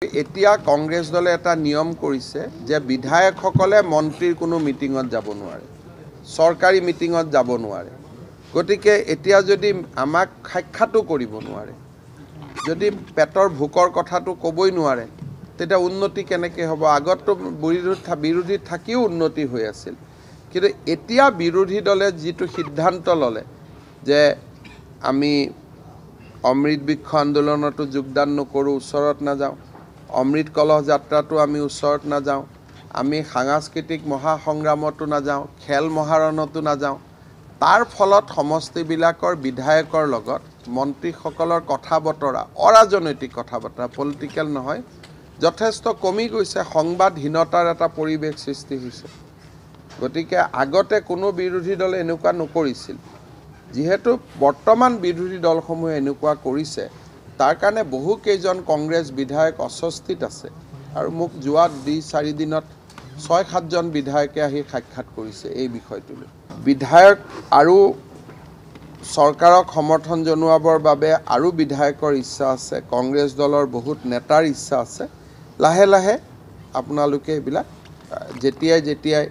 এতিয়া কংগ্ৰেছ দলে এটা নিয়ম কৰিছে যে বিধায়কসকলে মন্ত্ৰীৰ কোনো মিটিঙত যাব নোৱাৰে, চৰকাৰী মিটিঙত যাব নোৱাৰে। গতিকে এতিয়া যদি আমাক সাক্ষাতো কৰিব নোৱাৰে, যদি পেটৰ ভোকৰ কথাটো ক'বই নোৱাৰে, তেতিয়া উন্নতি কেনেকৈ হ'ব? আগততো বিৰোধী থাকিও উন্নতি হৈ আছিল, কিন্তু এতিয়া বিৰোধী দলে যিটো সিদ্ধান্ত ল'লে যে আমি অমৃত বৃক্ষ আন্দোলনতো যোগদান নকৰোঁ, ওচৰত নাযাওঁ, অমৃত কলহ যাত্ৰাটো আমি ওচৰত নাযাওঁ, আমি সাংস্কৃতিক মহাসংগ্ৰামতো নাযাওঁ, খেল মহাৰণতো নাযাওঁ। তাৰ ফলত সমষ্টিবিলাকৰ বিধায়কৰ লগত মন্ত্ৰীসকলৰ কথা বতৰা, অৰাজনৈতিক কথা বতৰা, পলিটিকেল নহয়, যথেষ্ট কমি গৈছে। সংবাদহীনতাৰ এটা পৰিৱেশ সৃষ্টি হৈছে। গতিকে আগতে কোনো বিৰোধী দলে এনেকুৱা নকৰিছিল। যিহেতু বৰ্তমান বিৰোধী দলসমূহে এনেকুৱা কৰিছে, তাৰ কাৰণে বহুকেইজন কংগ্ৰেছ বিধায়ক অস্বস্তিত আছে। আৰু মোক যোৱা 2-4 দিনত 6-7জন বিধায়কে আহি সাক্ষাৎ কৰিছে এই বিষয়টোলৈ। বিধায়ক আৰু চৰকাৰক সমৰ্থন জনোৱাবৰ বাবে আৰু বিধায়কৰ ইচ্ছা আছে, কংগ্ৰেছ দলৰ বহুত নেতাৰ ইচ্ছা আছে। লাহে লাহে আপোনালোকে এইবিলাক যেতিয়াই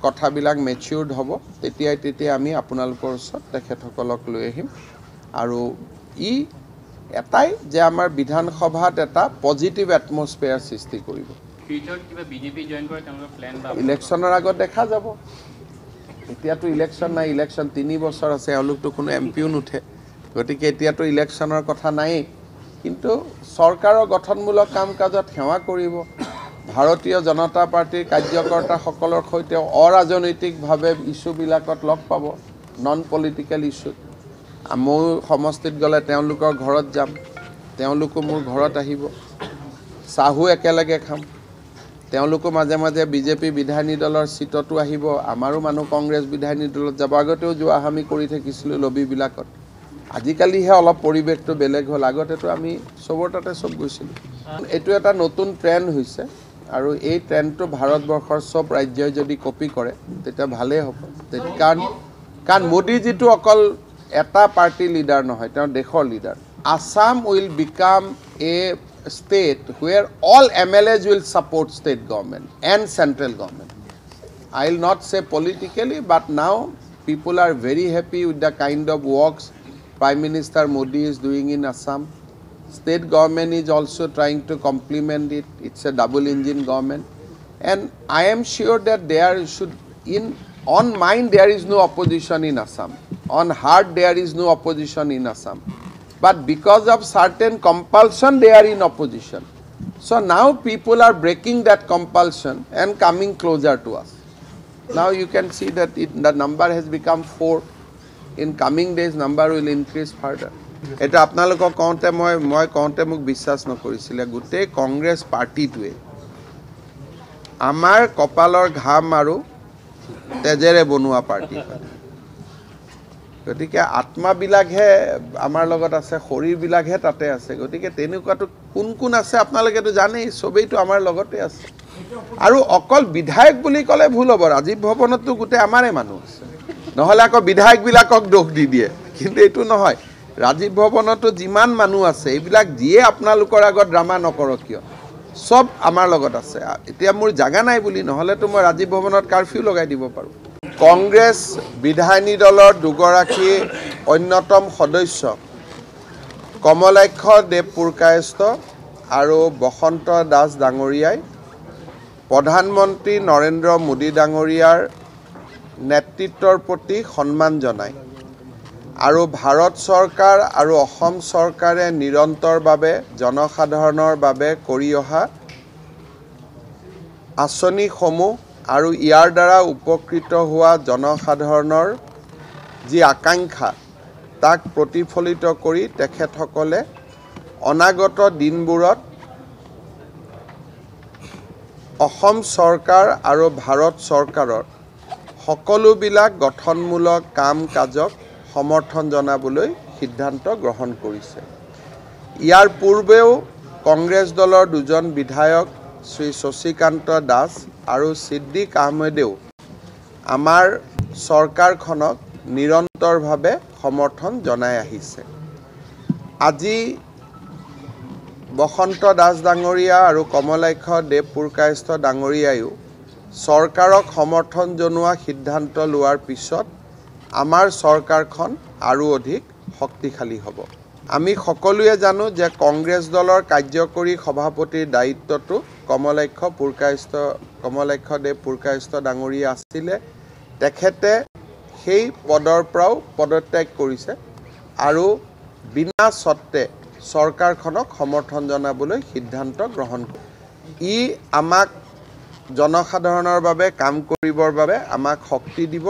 কথাবিলাক মেচিউৰ্ড হ'ব, তেতিয়াই আমি আপোনালোকৰ ওচৰত তেখেতসকলক লৈ আহিম। আৰু এটাই যে আমাৰ বিধানসভাত এটা পজিটিভ এটমস্ফিয়াৰ সৃষ্টি কৰিব। ইলেকশ্যনৰ আগত দেখা যাব। এতিয়াতো ইলেকশ্যন নাই, ইলেকশ্যন 3 বছৰ আছে, এওঁলোকতো কোনো এমপিও নুঠে। গতিকে এতিয়াতো ইলেকশ্যনৰ কথা নায়েই, কিন্তু চৰকাৰৰ গঠনমূলক কাম কাজত সেৱা কৰিব। ভাৰতীয় জনতা পাৰ্টীৰ কাৰ্যকৰ্তাসকলৰ সৈতে অৰাজনৈতিকভাৱে ইছ্যুবিলাকত লগ পাব, নন পলিটিকেল ইছ্যুত। ময়ো সমষ্টিত গ'লে তেওঁলোকৰ ঘৰত যাম, তেওঁলোকো মোৰ ঘৰত আহিব, চাহো একেলগে খাম। তেওঁলোকো মাজে মাজে বিজেপি বিধায়িনী দলৰ চিটতো আহিব, আমাৰো মানুহ কংগ্ৰেছ বিধায়িনী দলত যাব। আগতেও যোৱা আমি কৰি থাকিছিলোঁ লবিবিলাকত। আজিকালিহে অলপ পৰিৱেশটো বেলেগ হ'ল, আগতেতো আমি চবৰ তাতে চব গৈছিলোঁ। এইটো এটা নতুন ট্ৰেণ্ড হৈছে, আৰু এই ট্ৰেণ্ডটো ভাৰতবৰ্ষৰ চব ৰাজ্যই যদি কপি কৰে তেতিয়া ভালেই হ'ব। কাৰণ মোদীজীটো অকল এটা পাৰ্টি লিডাৰ নহয়, তেওঁ দেশৰ leader. Assam will become a state where all MLAs will support state government and central government. I will not say politically, but now people are very happy with the kind of works Prime Minister Modi is doing in Assam. State government is also trying to complement it. It's a double engine government. And I am sure that on mind there is no opposition in Assam. On heart there is no opposition in Assam. But because of certain compulsion they are in opposition. So now people are breaking that compulsion and coming closer to us. Now you can see that the number has become 4. In coming days number will increase further. এটা আপোনালোকক কওঁতে মোক বিশ্বাস নকৰিছিলে। গোটেই কংগ্ৰেছ পাৰ্টিটোৱে আমাৰ কপালৰ ঘাম আৰু তেজেৰে বনোৱা পাৰ্টি হয়। গতিকে আত্মাবিলাকহে আমাৰ লগত আছে, শৰীৰবিলাকহে তাতে আছে। গতিকে তেনেকুৱাতো কোন আছে আপোনালোকেতো জানেই, চবেইতো আমাৰ লগতে আছে। আৰু অকল বিধায়ক বুলি ক'লে ভুল হ'ব, ৰাজীৱ ভৱনতো গোটেই আমাৰে মানুহ আছে, নহ'লে আকৌ বিধায়কবিলাকক দোষ দি দিয়ে। কিন্তু এইটো নহয়, ৰাজীৱ ভৱনতো যিমান মানুহ আছে, এইবিলাক যিয়ে আপোনালোকৰ আগত ড্ৰামা নকৰক কিয়, চব আমাৰ লগত আছে। এতিয়া মোৰ জাগা নাই বুলি, নহ'লেতো মই ৰাজীৱ ভৱনত কাৰফিউ লগাই দিব পাৰোঁ। কংগ্ৰেছ বিধায়িনী দলৰ 2গৰাকী অন্যতম সদস্য কমলাক্ষ দেৱ পুৰকায়স্থ আৰু বসন্ত দাস ডাঙৰীয়াই প্ৰধানমন্ত্ৰী নৰেন্দ্ৰ মোদী ডাঙৰীয়াৰ নেতৃত্বৰ প্ৰতি সন্মান জনায় আৰু ভাৰত চৰকাৰ আৰু অসম চৰকাৰে নিৰন্তৰভাৱে জনসাধাৰণৰ বাবে কৰি অহা আঁচনিসমূহ আৰু ইয়াৰ দ্বাৰা উপকৃত হোৱা জনসাধাৰণৰ যি আকাংক্ষা, তাক প্ৰতিফলিত কৰি তেখেতসকলে অনাগত দিনবোৰত অসম চৰকাৰ আৰু ভাৰত চৰকাৰৰ সকলোবিলাক গঠনমূলক কাম কাজক সমৰ্থন জনাবলৈ সিদ্ধান্ত গ্ৰহণ কৰিছে। ইয়াৰ পূৰ্বেও কংগ্ৰেছ দলৰ 2জন বিধায়ক শ্ৰী শশীকান্ত দাস আৰু ছিদ্দিক আহমেদেও আমাৰ চৰকাৰখনক নিৰন্তৰভাৱে সমৰ্থন জনাই আহিছে। আজি বসন্ত দাস ডাঙৰীয়া আৰু কমলাক্ষ দেৱ পুৰকায়স্থ ডাঙৰীয়ায়ো চৰকাৰক সমৰ্থন জনোৱা সিদ্ধান্ত লোৱাৰ পিছত আমাৰ চৰকাৰখন আৰু অধিক শক্তিশালী হ'ব। আমি সকলোৱে জানো যে কংগ্ৰেছ দলৰ কাৰ্যকৰী সভাপতিৰ দায়িত্বটো কমলাক্ষ দেৱ পুৰকায়স্থ ডাঙৰীয়া আছিলে। তেখেতে সেই পদৰ পৰাও পদত্যাগ কৰিছে আৰু বিনা স্বত্বে চৰকাৰখনক সমৰ্থন জনাবলৈ সিদ্ধান্ত গ্ৰহণ কৰে। ই আমাক জনসাধাৰণৰ বাবে কাম কৰিবৰ বাবে আমাক শক্তি দিব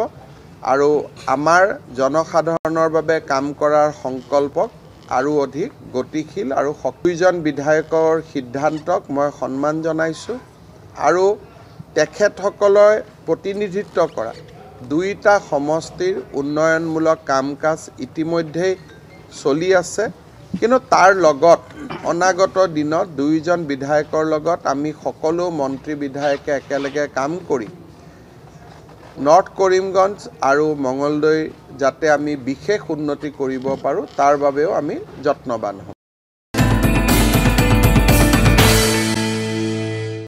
আৰু আমাৰ জনসাধাৰণৰ বাবে কাম কৰাৰ সংকল্পক আৰু অধিক গতিশীল আৰু দুইজন বিধায়কৰ সিদ্ধান্তক মই সন্মান জনাইছোঁ আৰু তেখেতসকলৰ প্ৰতিনিধিত্ব কৰা দুইটা সমষ্টিৰ উন্নয়নমূলক কাম কাজ ইতিমধ্যেই চলি আছে। কিন্তু তাৰ লগত অনাগত দিনত দুইজন বিধায়কৰ লগত আমি সকলো মন্ত্ৰী বিধায়কে একেলগে কাম কৰি নৰ্থ কৰিমগঞ্জ আৰু মঙলদৈ যাতে আমি বিশেষ উন্নতি কৰিব পাৰোঁ তাৰ বাবেও আমি যত্নবান হ'ম।